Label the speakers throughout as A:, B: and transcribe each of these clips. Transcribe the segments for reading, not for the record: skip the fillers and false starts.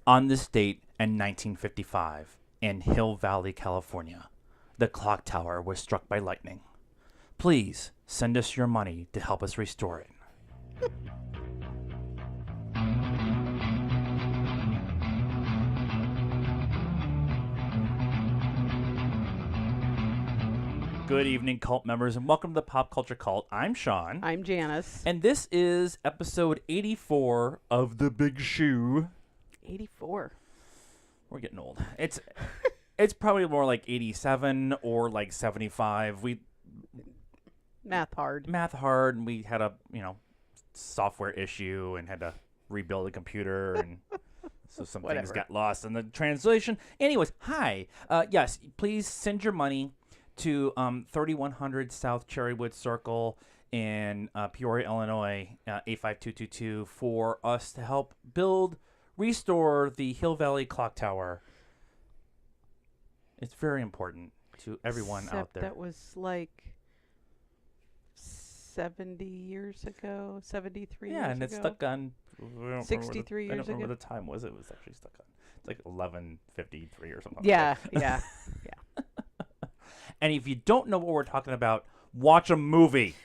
A: On this date in 1955, in Hill Valley, California, the clock tower was struck by lightning. Please send us your money to help us restore it. Good evening, cult members, and welcome to the Pop Culture Cult. I'm Sean.
B: I'm Janice.
A: And this is episode 84 of The Big Shoe.
B: 84.
A: We're getting old. It's probably more like 87 or like 75. We
B: Math hard.
A: and we had a, software issue and had to rebuild the computer and so some things
B: Whatever.
A: got lost in the translation. Anyways, hi. Yes, please send your money to 3100 South Cherrywood Circle in Peoria, Illinois, 85222 for us to help restore the Hill Valley Clock Tower. It's very important to everyone out there.
B: That was like 70 years ago, 73 years ago.
A: Yeah, and it's stuck on
B: 63
A: I
B: years
A: don't remember
B: ago.
A: the time was. It was actually stuck on. It's like 11:53 or something.
B: Yeah,
A: like
B: yeah.
A: And if you don't know what we're talking about, watch a movie.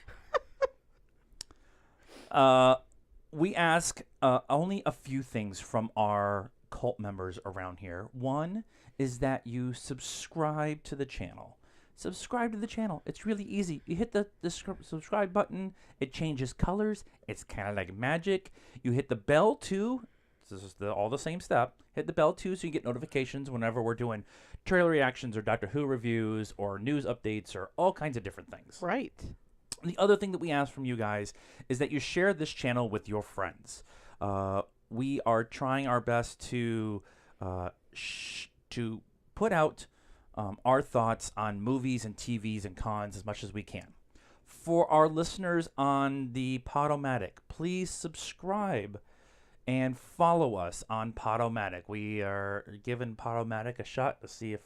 A: We ask only a few things from our cult members around here. One is that you subscribe to the channel. Subscribe to the channel. It's really easy. You hit the subscribe button. It changes colors. It's kind of like magic. You hit the bell too. This is all the same step. Hit the bell too so you get notifications whenever we're doing trailer reactions or Doctor Who reviews or news updates or all kinds of different things.
B: Right.
A: The other thing that we ask from you guys is that you share this channel with your friends. We are trying our best to put out our thoughts on movies and TVs and cons as much as we can. For our listeners on the Podomatic, please subscribe and follow us on Podomatic. We are giving Podomatic a shot to see if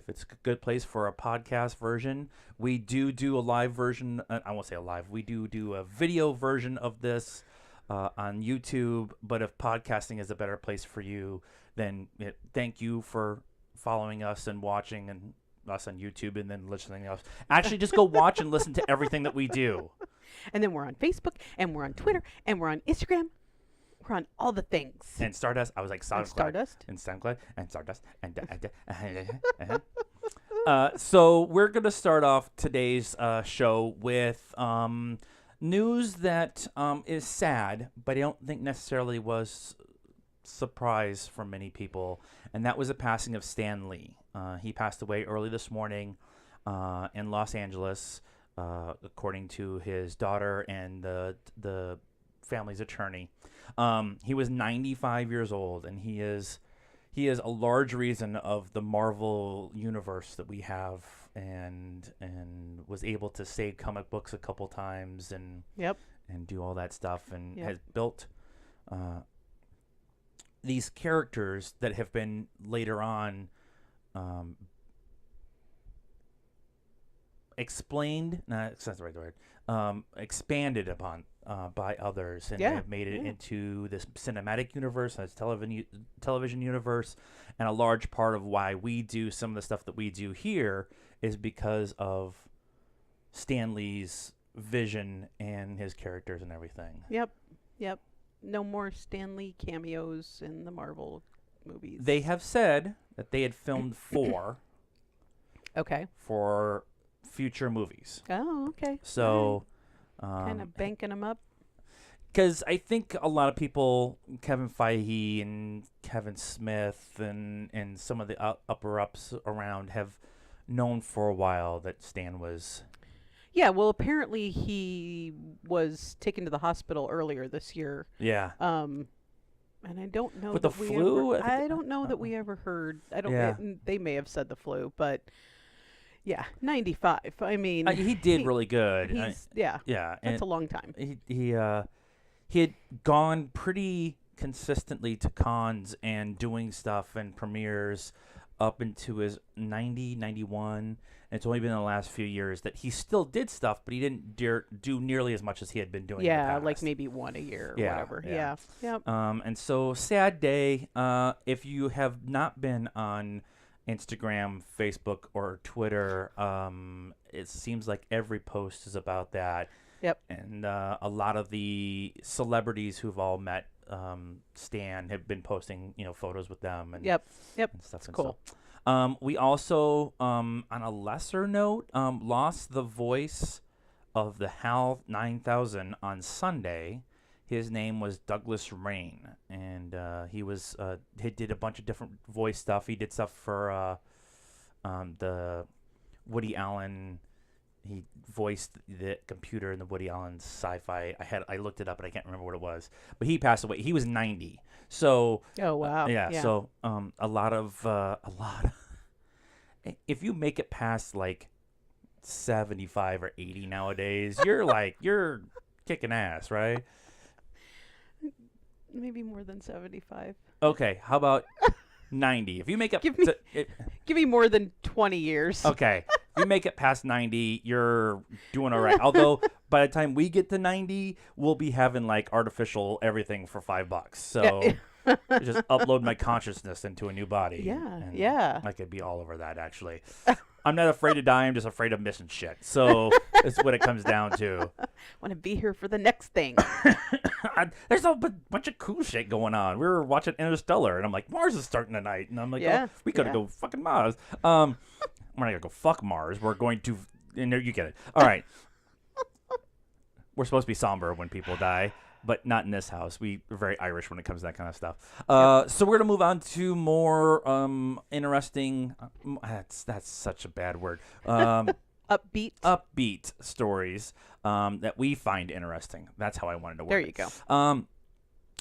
A: it's a good place for a podcast version. We do a live version. I won't say a live. We do a video version of this on YouTube. But if podcasting is a better place for you, then thank you for following us and watching and us on YouTube and then listening to us. Actually, just go watch and listen to everything that we do.
B: And then we're on Facebook, and we're on Twitter, and we're on Instagram. We're on all the things.
A: And Stardust, I was like SoundCloud.
B: Stardust.
A: And SoundCloud and Stardust. So we're going to start off today's show with news that is sad, but I don't think necessarily was surprise for many people, and that was the passing of Stan Lee. He passed away early this morning in Los Angeles, according to his daughter and the family's attorney. He was 95 years old, and he is a large reason of the Marvel universe that we have, and was able to save comic books a couple times and do all that stuff, and has built these characters that have been later on expanded upon by others, and have made it into this cinematic universe, this television universe, and a large part of why we do some of the stuff that we do here is because of Stan Lee's vision and his characters and everything.
B: Yep. No more Stan Lee cameos in the Marvel movies.
A: They have said that they had filmed 4 for future movies.
B: Oh, okay.
A: So
B: kind of banking them up.
A: Because I think a lot of people, Kevin Feige and Kevin Smith and some of the upper-ups around have known for a while that Stan was...
B: Yeah, well, apparently he was taken to the hospital earlier this year.
A: Yeah.
B: And I don't know
A: with the flu.
B: I don't know that we ever heard. I don't.
A: Yeah.
B: They may have said the flu, but yeah, 95. I mean,
A: he did really good.
B: Yeah.
A: And
B: That's a long time.
A: He had gone pretty consistently to cons and doing stuff and premieres up into his 90, 91. And it's only been in the last few years that he still did stuff, but he didn't do nearly as much as he had been doing in the
B: Yeah,
A: past.
B: like maybe one a year or
A: Yeah,
B: whatever.
A: yeah.
B: Yeah. Yep.
A: And so, sad day. If you have not been on Instagram, Facebook, or Twitter, it seems like every post is about that.
B: Yep.
A: And a lot of the celebrities who've all met Stan have been posting, photos with them and,
B: Yep.
A: and stuff. And
B: cool.
A: So, we also, on a lesser note, lost the voice of the HAL 9000 on Sunday. His name was Douglas Rain, and he did a bunch of different voice stuff. He did stuff for the Woody Allen. He voiced the computer in the Woody Allen sci-fi. I looked it up, but I can't remember what it was. But he passed away. He was 90. So
B: Oh wow.
A: yeah. So a lot of if you make it past like 75 or 80 nowadays, you're kicking ass, right?
B: Maybe more than 75.
A: Okay, how about 90? If you make it,
B: Give me more than 20 years.
A: okay, if you make it past 90, you're doing all right. Although by the time we get to 90, we'll be having like artificial everything for $5. So just upload my consciousness into a new body.
B: Yeah,
A: and
B: yeah.
A: I could be all over that actually. I'm not afraid to die. I'm just afraid of missing shit. So that's what it comes down to.
B: Want to be here for the next thing.
A: There's a bunch of cool shit going on. We were watching Interstellar, and I'm like, Mars is starting tonight, and I'm like,
B: Yeah,
A: oh, we gotta
B: yeah.
A: go fucking Mars. We're not gonna go fuck Mars. We're going to, and you get it. All right. We're supposed to be somber when people die, but not in this house. We're very Irish when it comes to that kind of stuff. So we're gonna move on to more interesting. That's such a bad word.
B: Upbeat.
A: Upbeat stories that we find interesting. That's how I wanted to word
B: There
A: it.
B: you go.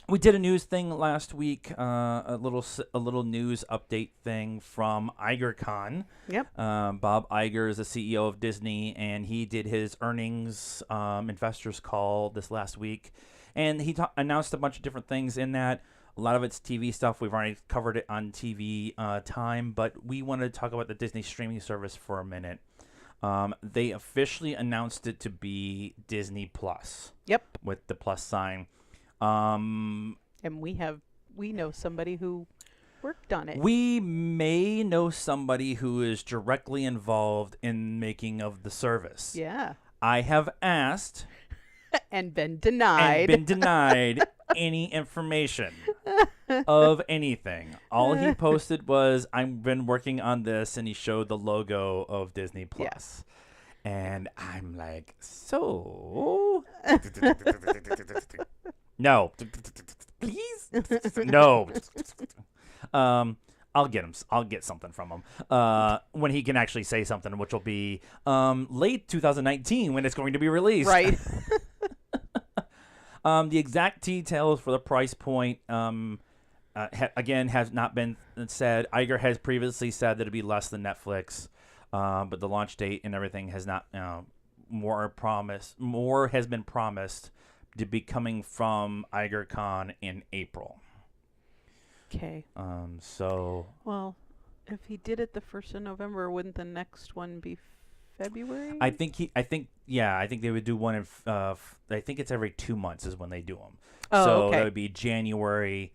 A: We did a news thing last week, a little news update thing from IgerCon.
B: Yep.
A: Bob Iger is the CEO of Disney, and he did his earnings investors call this last week, and he announced a bunch of different things in that. A lot of it's TV stuff. We've already covered it on TV time, but we wanted to talk about the Disney streaming service for a minute. They officially announced it to be Disney Plus.
B: Yep.
A: With the plus sign.
B: And we know somebody who worked on it.
A: We may know somebody who is directly involved in making of the service.
B: Yeah.
A: I have asked
B: And been denied.
A: and been denied any information of anything. All he posted was, I've been working on this, and he showed the logo of Disney Plus. And I'm like, so? No. Please? No. I'll get him. I'll get something from him when he can actually say something, which will be late 2019 when it's going to be released.
B: Right.
A: The exact details for the price point, again, has not been said. Iger has previously said that it'd be less than Netflix, but the launch date and everything has not. More has been promised to be coming from IgerCon in April.
B: Okay.
A: So.
B: Well, if he did it the 1st of November, wouldn't the next one be February?
A: I think they would do one in. I think it's every 2 months is when they do them.
B: Oh,
A: so
B: okay.
A: that would be January,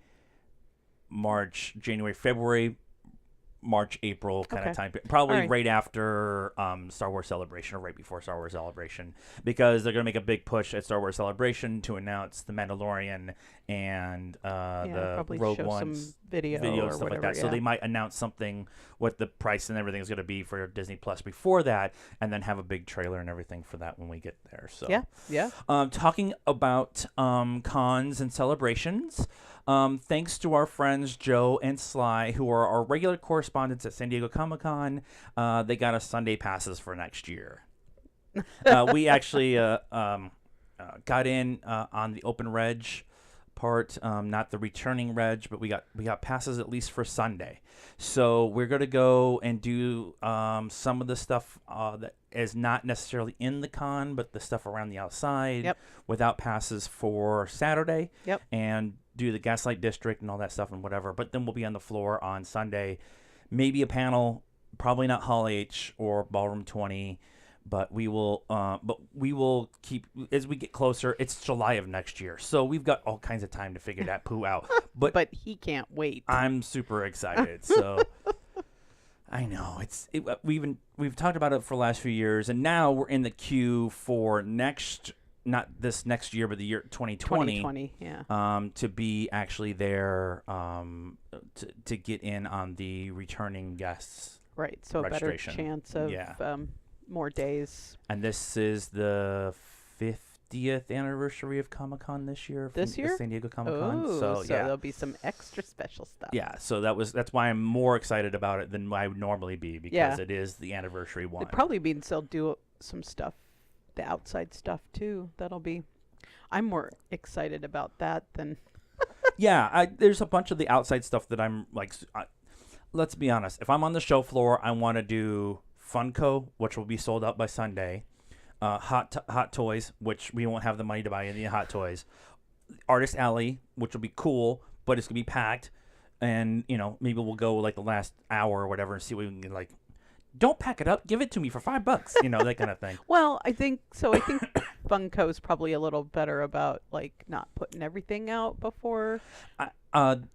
A: February, March, April kind of time. Probably
B: All right.
A: right after Star Wars Celebration or right before Star Wars Celebration, because they're going to make a big push at Star Wars Celebration to announce The Mandalorian and the
B: probably
A: Rogue
B: show
A: One
B: some video
A: and
B: or
A: stuff
B: whatever,
A: like that. So
B: yeah.
A: they might announce something, what the price and everything is going to be for Disney Plus before that, and then have a big trailer and everything for that when we get there. So
B: Yeah.
A: talking about cons and celebrations, thanks to our friends Joe and Sly, who are our regular correspondents at San Diego Comic-Con, they got us Sunday passes for next year. We actually got in on the open reg part, not the returning reg, but we got passes at least for Sunday. So we're going to go and do some of the stuff that is not necessarily in the con, but the stuff around the outside without passes for Saturday.
B: Yep.
A: And do the Gaslight District and all that stuff and whatever. But then we'll be on the floor on Sunday. Maybe a panel Probably not Hall H or Ballroom 20, but we will. But we will keep as we get closer. It's July of next year, so we've got all kinds of time to figure that poo out. But
B: But he can't wait.
A: I'm super excited. So I know we've talked about it for the last few years, and now we're in the queue for not this next year, but the year 2020.
B: 2020, yeah.
A: To be actually there, to get in on the returning guests.
B: Right. So a better
A: registration.
B: chance of
A: Yeah.
B: more days.
A: And this is the 50th anniversary of Comic-Con this year.
B: This year?
A: San Diego Comic-Con.
B: Oh,
A: So yeah.
B: there'll be some extra special stuff.
A: Yeah, so that's why I'm more excited about it than I would normally be, because
B: Yeah.
A: it is the anniversary one.
B: It probably means they'll do some stuff, the outside stuff too. I'm more excited about that than.
A: Yeah, there's a bunch of the outside stuff that I'm like. Let's be honest. If I'm on the show floor, I want to do Funko, which will be sold out by Sunday. Hot Toys, which we won't have the money to buy any Hot Toys. Artist Alley, which will be cool, but it's gonna be packed. And maybe we'll go like the last hour or whatever and see what we can get. Like, don't pack it up, give it to me for $5. That kind of thing.
B: Well, I think so. I think Funko's probably a little better about like not putting everything out before.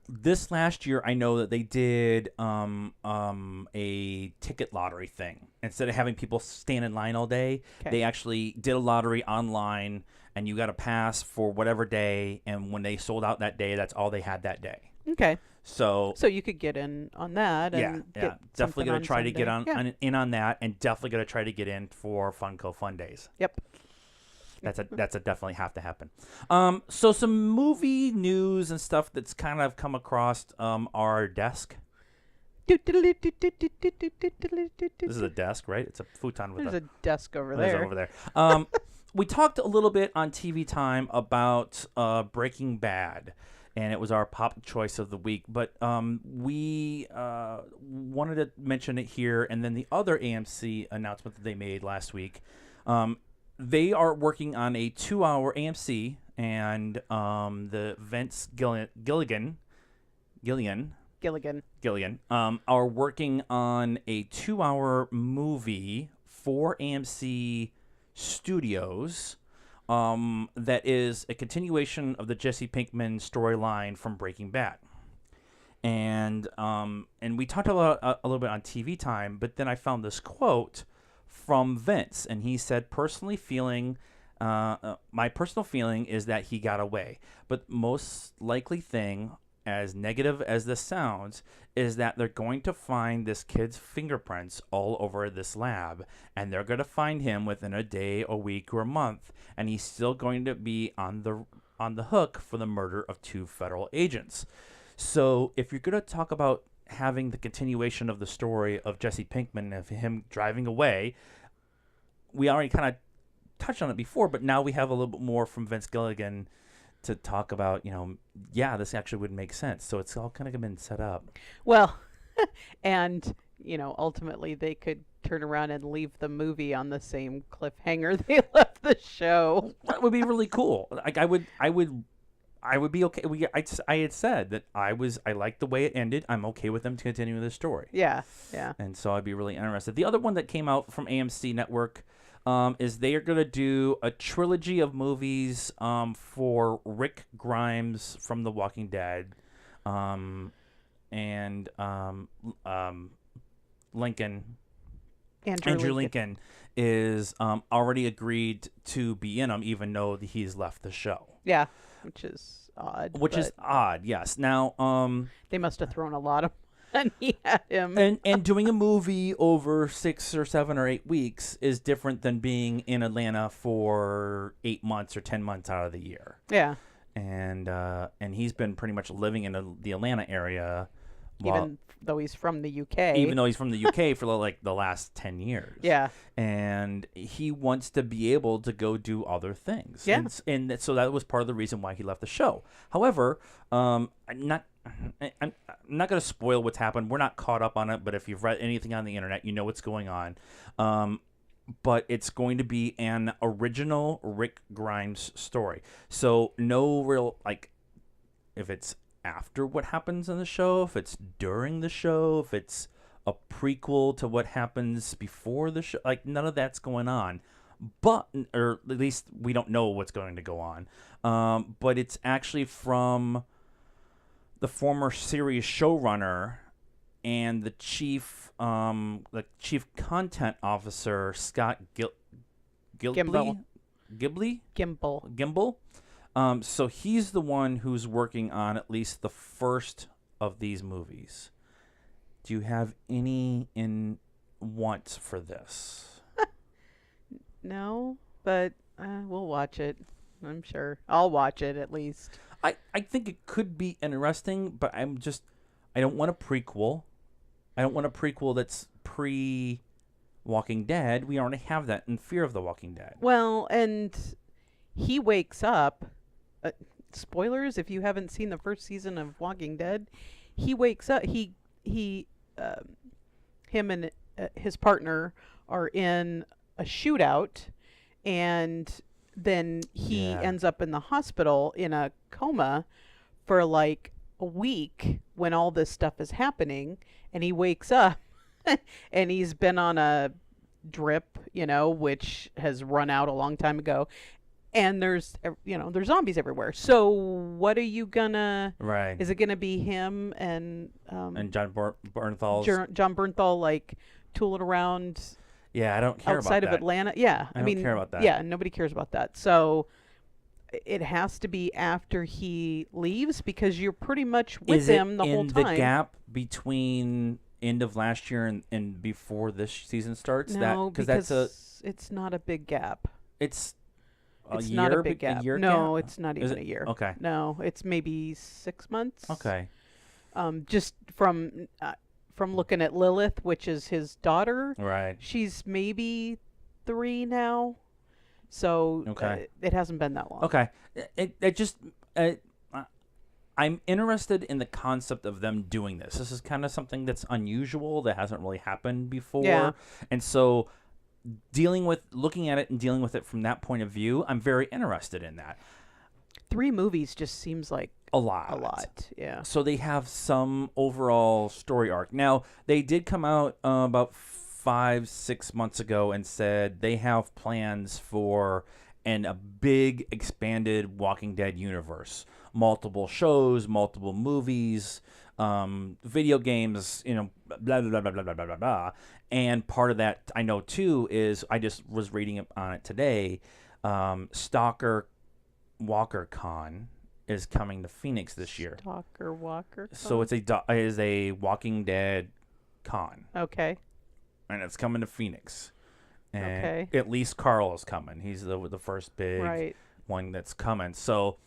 A: This last year, I know that they did a ticket lottery thing. Instead of having people stand in line all day, they actually did a lottery online, and you got a pass for whatever day. And when they sold out that day, that's all they had that day.
B: Okay.
A: So
B: you could get in on that. And get
A: definitely gonna
B: on
A: try to get
B: Sunday.
A: in on that, and definitely gonna try to get in for Funko Fun Days.
B: Yep.
A: That's a definitely have to happen. So some movie news and stuff that's kind of come across our desk. This is a desk, right? It's a futon with
B: There's a desk over
A: there's
B: there.
A: over there. We talked a little bit on TV Time about Breaking Bad, and it was our pop choice of the week. But we wanted to mention it here, and then the other AMC announcement that they made last week. They are working on a 2-hour AMC, and the Vince Gilligan are working on a 2-hour movie for AMC Studios that is a continuation of the Jesse Pinkman storyline from Breaking Bad. And we talked a little bit on TV Time, but then I found this quote from Vince, and he said, my personal feeling is that he got away, but most likely thing, as negative as this sounds, is that they're going to find this kid's fingerprints all over this lab, and they're going to find him within a day, a week, or a month, and he's still going to be on the hook for the murder of 2 federal agents. So if you're going to talk about having the continuation of the story of Jesse Pinkman, of him driving away, we already kind of touched on it before, but now we have a little bit more from Vince Gilligan to talk about, this actually would make sense. So it's all kind of been set up.
B: Well, and, ultimately they could turn around and leave the movie on the same cliffhanger they left the show.
A: That would be really cool. Like I would be okay. I had said that I liked the way it ended. I'm okay with them continuing the story.
B: Yeah, yeah.
A: And so I'd be really interested. The other one that came out from AMC Network is they are going to do a trilogy of movies for Rick Grimes from The Walking Dead, and Andrew Lincoln is already agreed to be in them, even though he's left the show.
B: Yeah, which is odd.
A: Yes. Now,
B: they must have thrown a lot of money at him.
A: And doing a movie over 6 or 7 or 8 weeks is different than being in Atlanta for 8 months or 10 months out of the year.
B: Yeah.
A: And he's been pretty much living in the Atlanta area,
B: even though he's from the UK.
A: Even though he's from the UK for like the last 10 years.
B: Yeah.
A: And he wants to be able to go do other things.
B: Yeah.
A: And so that was part of the reason why he left the show. However, I'm not going to spoil what's happened. We're not caught up on it, but if you've read anything on the internet, you know what's going on. But it's going to be an original Rick Grimes story. So no real, like, if it's after what happens in the show, if it's during the show, if it's a prequel to what happens before the show. Like none of that's going on, but or at least we don't know what's going to go on. But it's actually from the former series showrunner and the chief content officer Scott
B: Gimble.
A: Gimble.
B: Gimbal.
A: Gimbal. So he's the one who's working on at least the first of these movies. Do you have any wants for this?
B: No, but we'll watch it. I'm sure. I'll watch it at least.
A: I think it could be interesting, but I don't want a prequel. I don't want a prequel that's pre Walking Dead. We already have that in Fear of the Walking Dead.
B: Well, and he wakes up. Spoilers if you haven't seen the first season of Walking Dead. He wakes up. Him and his partner are in a shootout, and then he ends up in the hospital in a coma for like a week when all this stuff is happening, and he wakes up and he's been on a drip, which has run out a long time ago, and there's zombies everywhere. So what are you gonna?
A: Right.
B: Is it gonna be him and
A: John Bernthal?
B: John Bernthal like tooling around?
A: Yeah, I don't care
B: outside
A: about
B: of Atlanta. Yeah,
A: I don't care about that.
B: Yeah, nobody cares about that. So it has to be after he leaves because you're pretty much with him the whole time.
A: In the gap between end of last year and before this season starts?
B: No, because it's not a big gap.
A: It's
B: not a big gap. No,
A: gap?
B: It's not even a year.
A: Okay.
B: No, it's maybe 6 months.
A: Okay.
B: Just from looking at Lilith, which is his daughter.
A: Right.
B: She's maybe 3 now. So it hasn't been that long.
A: Okay. I'm interested in the concept of them doing this. This is kind of something that's unusual that hasn't really happened before.
B: Yeah.
A: And so looking at it and dealing with it from that point of view, I'm very interested in that.
B: 3 movies just seems like
A: a lot.
B: A lot, yeah.
A: So they have some overall story arc. Now, they did come out about 5-6 months ago and said they have plans for a big expanded Walking Dead universe. Multiple shows, multiple movies, video games, blah, blah, blah, blah, blah, blah, blah, blah. And part of that, I know, too, is I just was reading on it today, Stalker Walker Con is coming to Phoenix this year.
B: Stalker Walker Con?
A: So it is a Walking Dead con.
B: Okay.
A: And it's coming to Phoenix. And
B: okay.
A: At least Carl is coming. He's the first big one that's coming. So,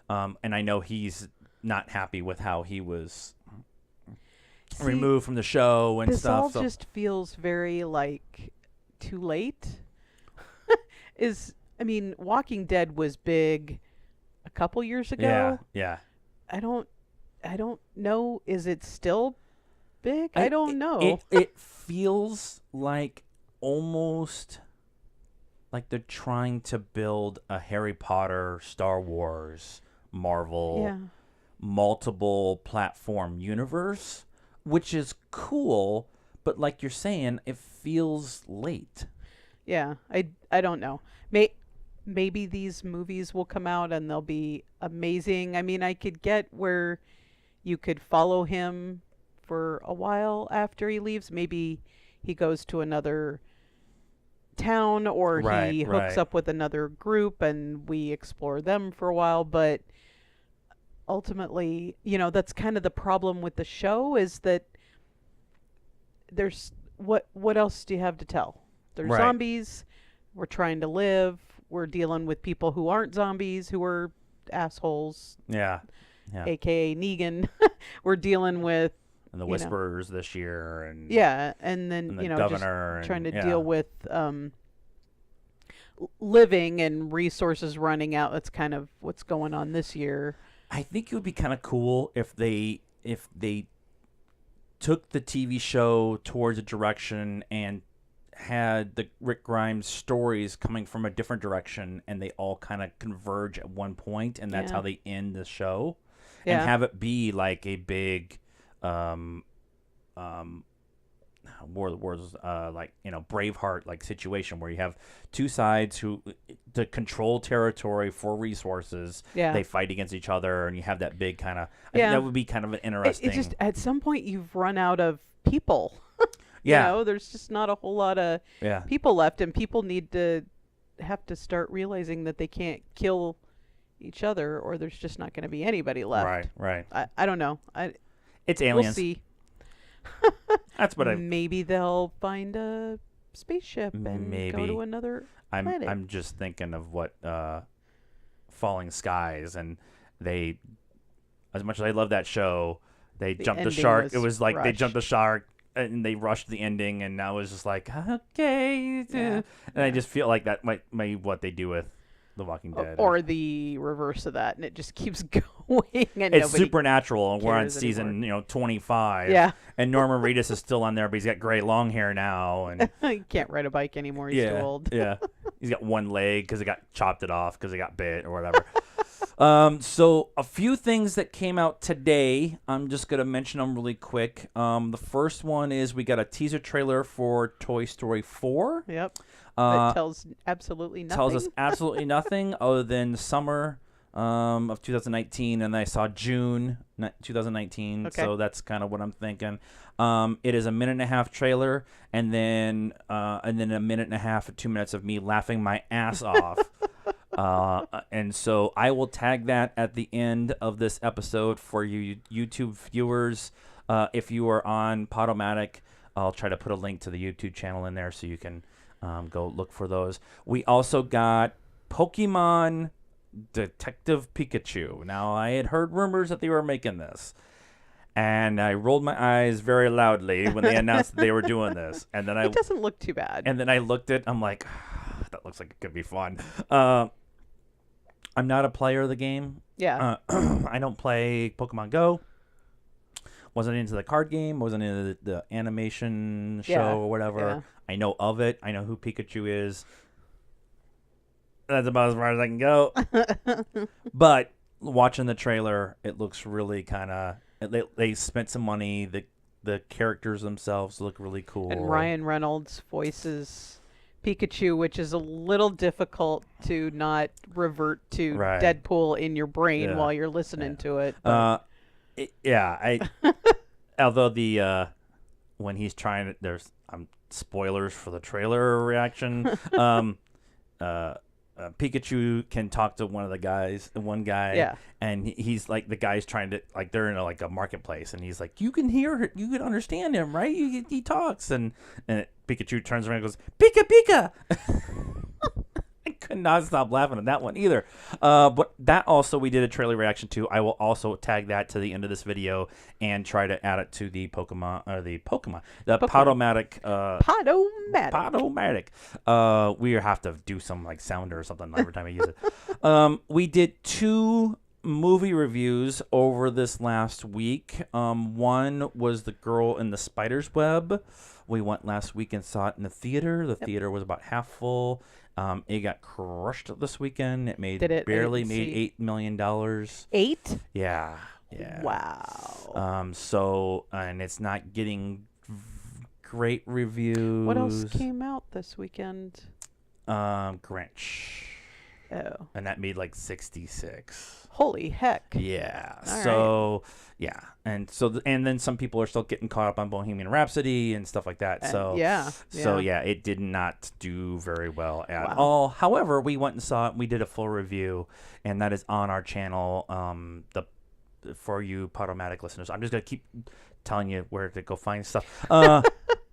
A: and I know he's not happy with how he was removed from the show and stuff.
B: This all just feels very like too late. Walking Dead was big a couple years ago.
A: Yeah.
B: I don't know. Is it still big? I don't know.
A: It feels like almost like they're trying to build a Harry Potter, Star Wars, Marvel, multiple platform universe, which is cool, but like you're saying, it feels late.
B: Yeah, I don't know. Maybe these movies will come out and they'll be amazing. I could get where you could follow him for a while after he leaves. Maybe he goes to another town or he hooks up with another group and we explore them for a while. But ultimately, that's kind of the problem with the show is that there's what else do you have to tell? There's zombies. We're trying to live. We're dealing with people who aren't zombies, who are assholes.
A: Yeah.
B: AKA Negan. We're dealing with
A: and the Whisperers this year, and
B: and then
A: the governor,
B: just trying to deal with living and resources running out. That's kind of what's going on this year.
A: I think it would be kind of cool if they took the TV show towards a direction and had the Rick Grimes stories coming from a different direction, and they all kind of converge at one point, and that's how they end the show, and have it be like a big War of the Worlds, like Braveheart like situation where you have two sides who to control territory for resources.
B: Yeah.
A: They fight against each other, and you have that big kind of. I
B: Yeah.
A: think that would be kind of an interesting.
B: It's just at some point you've run out of people.
A: Yeah.
B: There's just not a whole lot of
A: Yeah.
B: people left, and people need to have to start realizing that they can't kill each other, or there's just not going to be anybody left.
A: Right.
B: I don't know.
A: It's
B: We'll
A: aliens.
B: see.
A: That's what
B: Maybe they'll find a spaceship and go
A: Maybe.
B: to another planet.
A: I'm just thinking of what Falling Skies, and they, as much as I love that show, they jumped the
B: ending
A: shark.
B: was
A: It was like they jumped the
B: rushed.
A: shark and they rushed the ending, and I was just like, okay.
B: Yeah.
A: And I just feel like that might be what they do with The Walking Dead.
B: Or the reverse of that, and it just keeps going, and
A: it's
B: nobody
A: Supernatural, and we're on
B: cares
A: season 25.
B: Yeah.
A: And Norman Reedus is still on there, but he's got gray long hair now, and
B: He can't ride a bike anymore. He's too old.
A: yeah. He's got one leg because he got chopped it off because he got bit or whatever. So a few things that came out today. I'm just gonna mention them really quick. The first one is we got a teaser trailer for Toy Story 4.
B: Yep.
A: Uh,
B: That tells absolutely nothing.
A: tells us absolutely nothing other than summer of 2019, and I saw June 2019.
B: Okay.
A: So that's kind of what I'm thinking. It is a 1.5-minute trailer, and then a 1.5 or 2 minutes of me laughing my ass off. And so I will tag that at the end of this episode for you YouTube viewers. If you are on Podomatic, I'll try to put a link to the YouTube channel in there so you can go look for those. We also got Pokemon Detective Pikachu. Now, I had heard rumors that they were making this, and I rolled my eyes very loudly when they announced that they were doing this. And then
B: It doesn't look too bad.
A: and then I looked at, I'm like, that looks like it could be fun. I'm not a player of the game.
B: Yeah.
A: I don't play Pokemon Go. Wasn't into the card game. Wasn't into the animation show
B: Yeah,
A: or whatever.
B: yeah.
A: I know of it. I know who Pikachu is. That's about as far as I can go. But watching the trailer, it looks really kind of. They spent some money. The characters themselves look really cool.
B: And Ryan Reynolds voices Pikachu, which is a little difficult to not revert to
A: Right.
B: Deadpool in your brain
A: Yeah.
B: while you're listening to it. but-
A: Although when he's trying to, there's spoilers for the trailer reaction. Pikachu can talk to one guy,
B: Yeah.
A: and he's like, the guy's trying to, like, they're in a marketplace, and he's like, you can hear it, you can understand him, right? He talks, and Pikachu turns around and goes, Pika Pika. I could not stop laughing at that one either. But that also we did a trailer reaction to. I will also tag that to the end of this video and try to add it to the Podomatic. Podomatic. We have to do some like sounder or something every time I use it. We did 2 movie reviews over this last week. One was The Girl in the Spider's Web. We went last week and saw it in the theater. The theater was about half full. It got crushed this weekend. It made
B: Did it? I
A: barely
B: didn't
A: made
B: see.
A: $8 million.
B: 8?
A: Yeah.
B: Wow.
A: So and it's not getting great reviews.
B: What else came out this weekend?
A: Grinch.
B: Oh.
A: And that made like 66.
B: Holy heck.
A: Yeah.
B: All
A: So yeah, and so and then some people are still getting caught up on Bohemian Rhapsody and stuff like that. So
B: yeah.
A: it did not do very well at
B: Wow.
A: all. However, we went and saw it. We did a full review, and that is on our channel. For you Podomatic listeners, I'm just gonna keep telling you where to go find stuff.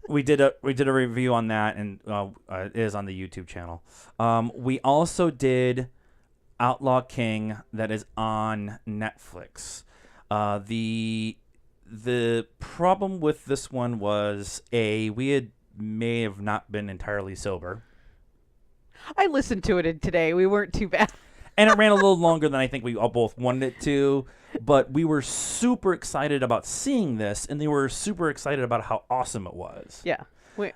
A: We did a review on that, and it is on the YouTube channel. We also did Outlaw King, that is on Netflix. The problem with this one was we may have not been entirely sober,
B: I listened to it today. We weren't too bad.
A: and it ran a little longer than I think we all both wanted it to. But we were super excited about seeing this, and they were super excited about how awesome it was.
B: Yeah. We're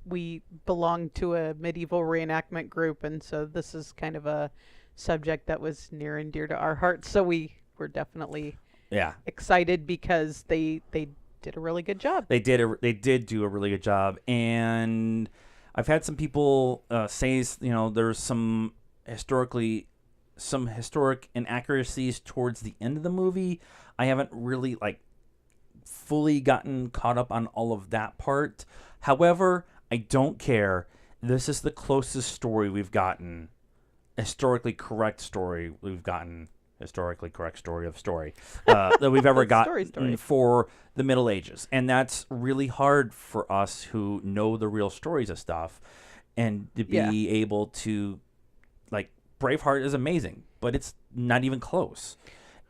B: we belong to a medieval reenactment group, and so this is kind of a subject that was near and dear to our hearts. So we were definitely
A: Yeah.
B: excited because they did a really good job.
A: They did do a really good job, and I've had some people say, there's some historic inaccuracies towards the end of the movie. I haven't really fully gotten caught up on all of that part. However, I don't care. This is the closest story we've gotten, historically correct story we've gotten, historically correct story of story that we've ever gotten
B: story.
A: for the Middle Ages. And that's really hard for us who know the real stories of stuff, and to be able to, Braveheart is amazing, but it's not even close.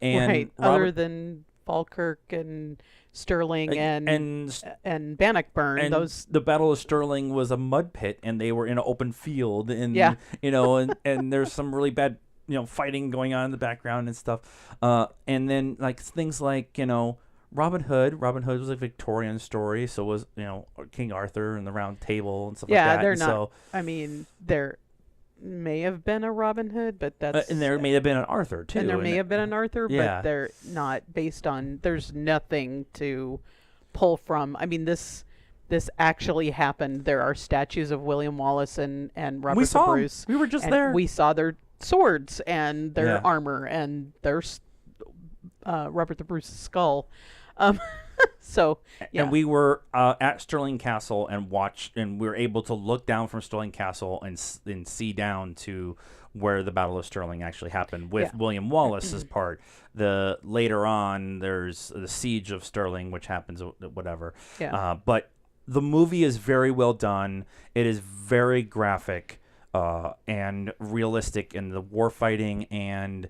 A: And
B: right. Other than Falkirk and Stirling and Bannockburn,
A: and
B: those
A: the Battle of Stirling was a mud pit, and they were in an open field, and and there's some really bad fighting going on in the background and stuff. And then things like Robin Hood. Robin Hood was a Victorian story, so was King Arthur and the Round Table and stuff like that.
B: Yeah, they're
A: and
B: not.
A: So,
B: I mean, there may have been a Robin Hood, but that's
A: and there may have been an Arthur too.
B: and there may have been an Arthur,
A: Yeah.
B: but they're not based on. There's nothing to pull from. I mean, this actually happened. There are statues of William Wallace and Robert
A: we
B: the
A: saw 'em.
B: Bruce.
A: We were just
B: and
A: there.
B: We saw their swords and their
A: Yeah.
B: armor and their Robert the Bruce's skull. So yeah,
A: And we were at Stirling Castle and we were able to look down from Stirling Castle and see down to where the Battle of Stirling actually happened with William Wallace's part. Later on, there's the Siege of Stirling, which happens whatever.
B: Yeah.
A: But the movie is very well done. It is very graphic and realistic in the war fighting, and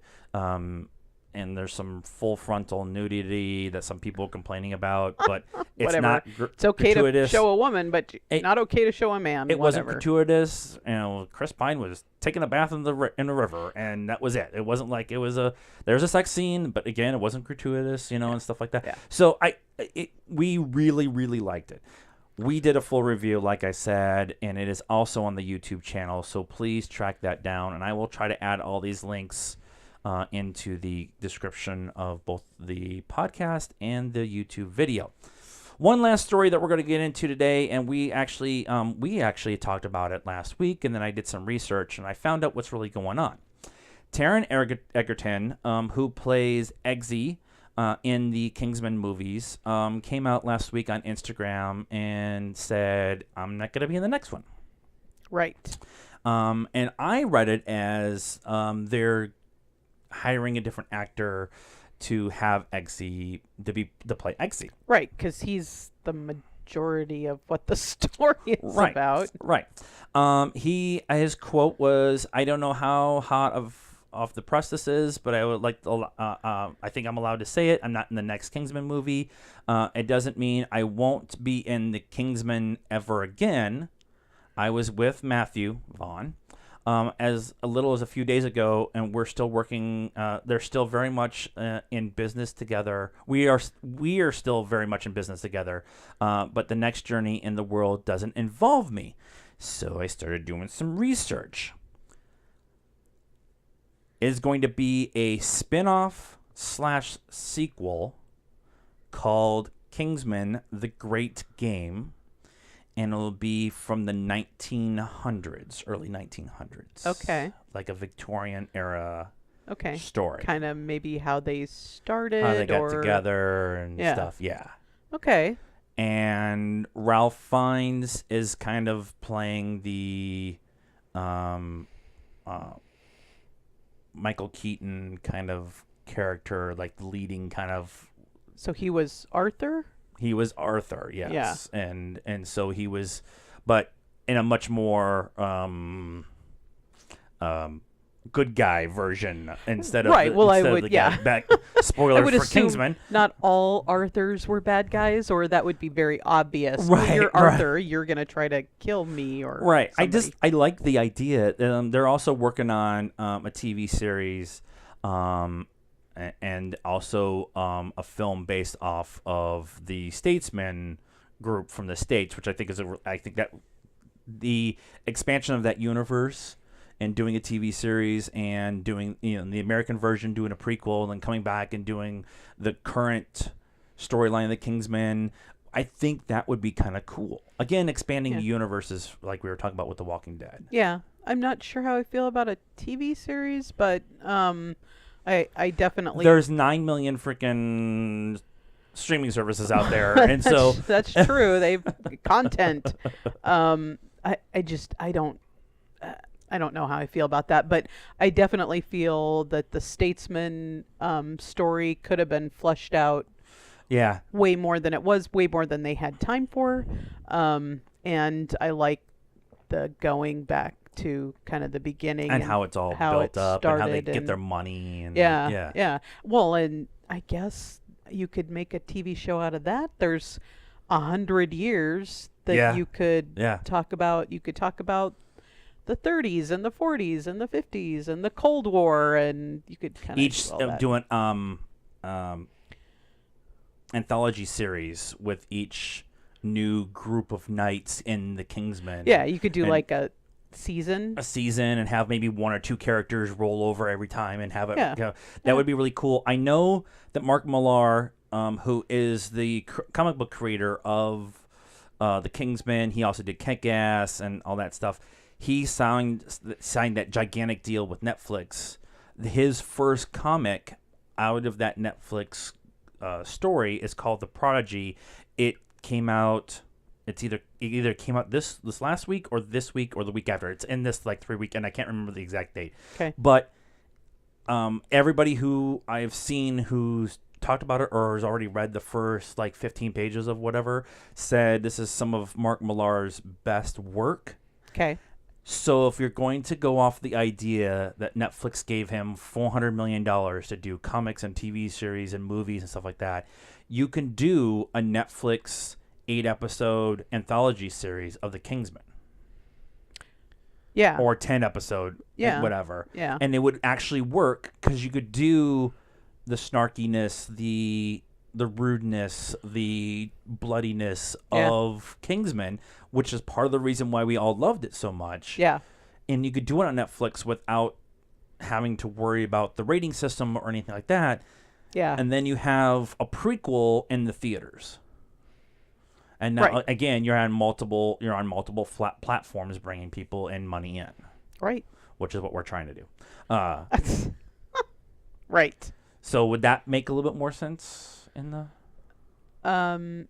A: there's some full frontal nudity that some people are complaining about, but it's
B: Whatever.
A: not
B: It's okay
A: gratuitous.
B: to show a woman, but not okay to show a man.
A: It wasn't
B: whatever.
A: gratuitous. Chris Pine was taking a bath in the river, and that was it. It wasn't like it was there's a sex scene, but again, it wasn't gratuitous, and stuff like that.
B: Yeah.
A: So we really, really liked it. We did a full review, like I said, and it is also on the YouTube channel. So please track that down, and I will try to add all these links into the description of both the podcast and the YouTube video. One last story that we're going to get into today, and we actually talked about it last week, and then I did some research, and I found out what's really going on. Taron Egerton, who plays Eggsy in the Kingsman movies, came out last week on Instagram and said, I'm not going to be in the next one.
B: Right.
A: And I read it as they're hiring a different actor to have Eggsy to play Eggsy.
B: Right, because he's the majority of what the story is about.
A: Right. His quote was, "I don't know how hot off the press this is, but I would like to, I think I'm allowed to say it. I'm not in the next Kingsman movie. It doesn't mean I won't be in the Kingsman ever again. I was with Matthew Vaughn as little as a few days ago, and we're still working. They're still very much in business together. We are still very much in business together, but the next journey in the world doesn't involve me. So I started doing some research. It is going to be a spin-off / sequel called Kingsman: The Great Game. And it'll be from the 1900s, early 1900s.
B: Okay.
A: Like a Victorian era
B: Okay.
A: story.
B: Kind of maybe how they started.
A: How they got together and stuff. Yeah.
B: Okay.
A: And Ralph Fiennes is kind of playing the Michael Keaton kind of character, like the leading kind of.
B: So he was Arthur?
A: He was Arthur, yes.
B: Yeah.
A: And so he was, but in a much more good guy version instead of
B: Right. Well, I
A: instead of
B: would,
A: the guy
B: yeah.
A: back.
B: I
A: Spoilers
B: would
A: for
B: assume
A: Kingsman.
B: not all Arthurs were bad guys, or that would be very obvious.
A: Right,
B: When you're
A: right.
B: Arthur, you're going to try to kill me or
A: Right.
B: somebody.
A: I like the idea. They're also working on a TV series, and also a film based off of the Statesman group from the States, which I think I think that the expansion of that universe and doing a TV series and doing the American version, doing a prequel, and then coming back and doing the current storyline of the Kingsman. I think that would be kind of cool. Again, expanding the universes like we were talking about with The Walking Dead.
B: Yeah. I'm not sure how I feel about a TV series, but I definitely...
A: There's 9 million freaking streaming services out there, and so...
B: That's true. They've... content. I don't know how I feel about that, but I definitely feel that the Statesman story could have been fleshed out way more than it was, way more than they had time for. And I like the going back to kind of the beginning
A: and how it's all built up and how they get their money. And
B: yeah. Well, and I guess you could make a TV show out of that. There's 100 years that you could talk about. You could talk about the 30s and the 40s and the 50s and the Cold War, and you could kind of
A: each do an anthology series with each new group of knights in the Kingsman.
B: Yeah, you could do like a season
A: and have maybe one or two characters roll over every time and have it. That would be really cool. I know that Mark Millar, who is the comic book creator of the Kingsman, he also did Kick-Ass and all that stuff. He signed that gigantic deal with Netflix. His first comic out of that Netflix story is called The Prodigy. It came out. It either came out this last week or this week or the week after. It's in this 3 week, and I can't remember the exact date.
B: Okay.
A: But everybody who I've seen who's talked about it or has already read the first 15 pages of whatever said this is some of Mark Millar's best work.
B: Okay.
A: So if you're going to go off the idea that Netflix gave him $400 million to do comics and TV series and movies and stuff like that, you can do a Netflix 8-episode anthology series of the Kingsman.
B: Yeah.
A: Or 10-episode, whatever.
B: Yeah.
A: And it would actually work because you could do the snarkiness, the rudeness, the bloodiness of Kingsman, which is part of the reason why we all loved it so much.
B: Yeah.
A: And you could do it on Netflix without having to worry about the rating system or anything like that.
B: Yeah.
A: And then you have a prequel in the theaters. And now again, you're on multiple flat platforms bringing people and money in.
B: Right.
A: Which is what we're trying to do.
B: Right.
A: So would that make a little bit more sense in the...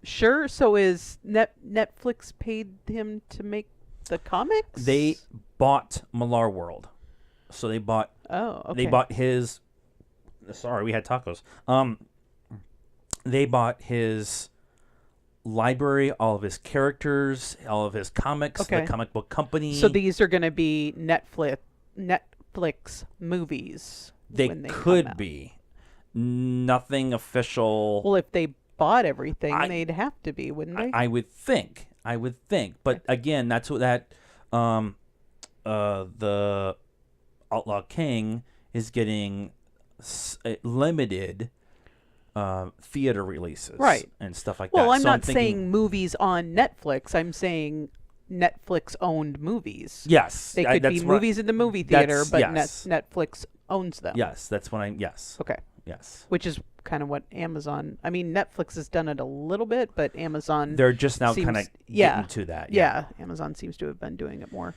B: Sure. So is Netflix paid him to make the comics?
A: They bought Millar World. So they bought...
B: Oh, okay.
A: They bought his... Sorry, we had tacos. They bought his library, all of his characters, all of his comics, the comic book company.
B: So these are going to be Netflix movies.
A: They could be. Nothing official.
B: Well, if they bought everything, they'd have to be, wouldn't they?
A: I would think. But again, that's what that the Outlaw King is getting limited theater releases, and stuff like that.
B: Well, I'm not saying movies on Netflix. I'm saying Netflix-owned movies.
A: Yes,
B: they could be movies in the movie theater, but Netflix owns them.
A: Yes, that's what I'm. Yes.
B: Okay.
A: Yes.
B: Which is kind of what Amazon. I mean, Netflix has done it a little bit, but Amazon.
A: They're just now kind of getting to that.
B: Yeah. Amazon seems to have been doing it more.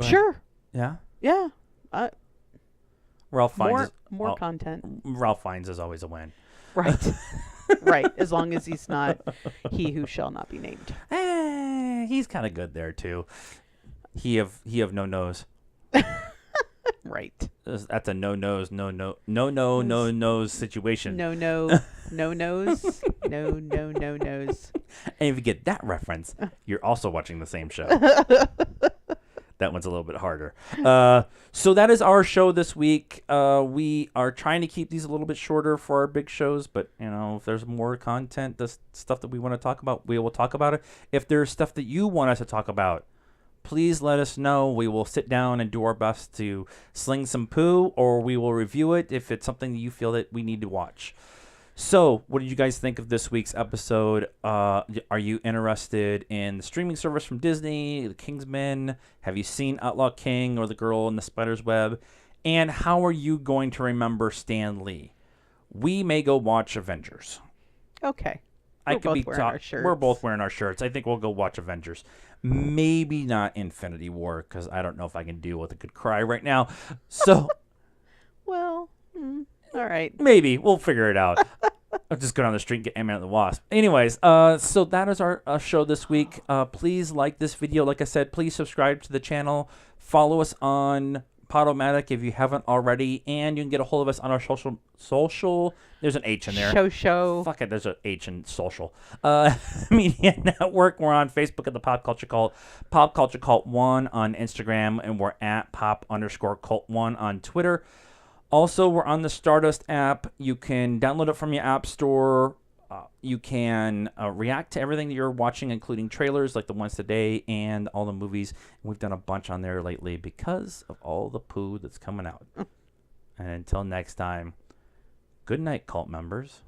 A: Sure. Yeah.
B: Yeah.
A: Ralph Fiennes.
B: More content.
A: Ralph Fiennes is always a win.
B: Right. Right. As long as he's not he who shall not be named.
A: He's kind of good there too. He have no nose.
B: Right.
A: That's a no nose situation.
B: No nose. No nose.
A: And if you get that reference, you're also watching the same show. That one's a little bit harder. So that is our show this week. We are trying to keep these a little bit shorter for our big shows, but if there's more content, the stuff that we want to talk about, we will talk about it. If there's stuff that you want us to talk about, please let us know. We will sit down and do our best to sling some poo, or we will review it if it's something that you feel that we need to watch. So, what did you guys think of this week's episode? Are you interested in the streaming service from Disney, The Kingsman? Have you seen Outlaw King or The Girl in the Spider's Web? And how are you going to remember Stan Lee? We may go watch Avengers.
B: Okay.
A: We're both wearing our shirts. I think we'll go watch Avengers. Maybe not Infinity War, because I don't know if I can deal with a good cry right now. So,
B: well, all right.
A: Maybe. We'll figure it out. I'll just go down the street and get Ant-Man and the Wasp. Anyways, so that is our show this week. Please like this video. Like I said, please subscribe to the channel. Follow us on Podomatic if you haven't already. And you can get a hold of us on our social. There's an H in there.
B: Show.
A: Fuck it, there's an H in social. Media Network. We're on Facebook at the Pop Culture Cult. Pop Culture Cult 1 on Instagram. And we're at pop_cult1 on Twitter. Also, we're on the Stardust app. You can download it from your app store. You can react to everything that you're watching, including trailers like the ones today and all the movies. And we've done a bunch on there lately because of all the poo that's coming out. And until next time, good night, cult members.